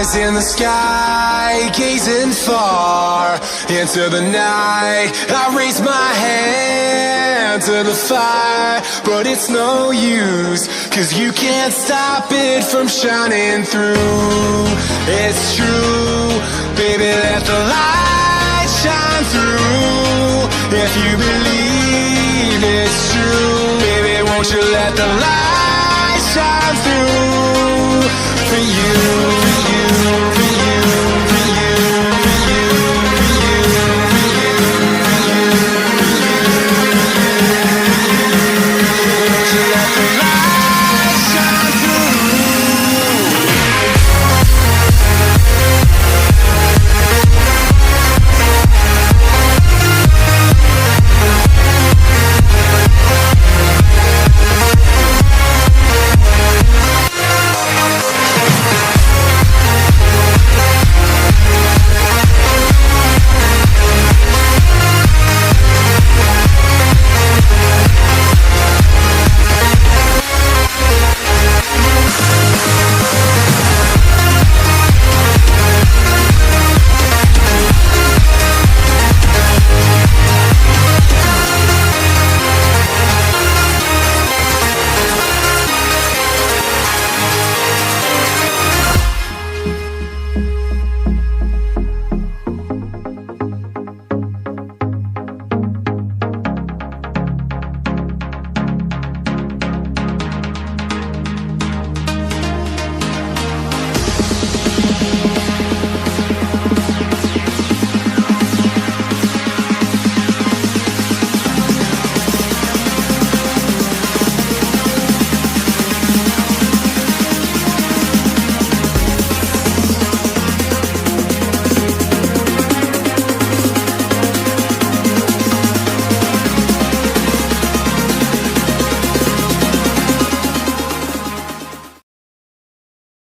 eyes in the sky, gazing far into the night. I raise my hand to the fire, but it's no use, 'cause you can't stop it from shining through. It's true, baby, let the light shine through. If you believe it's true, baby, won't you let the light shine through for you?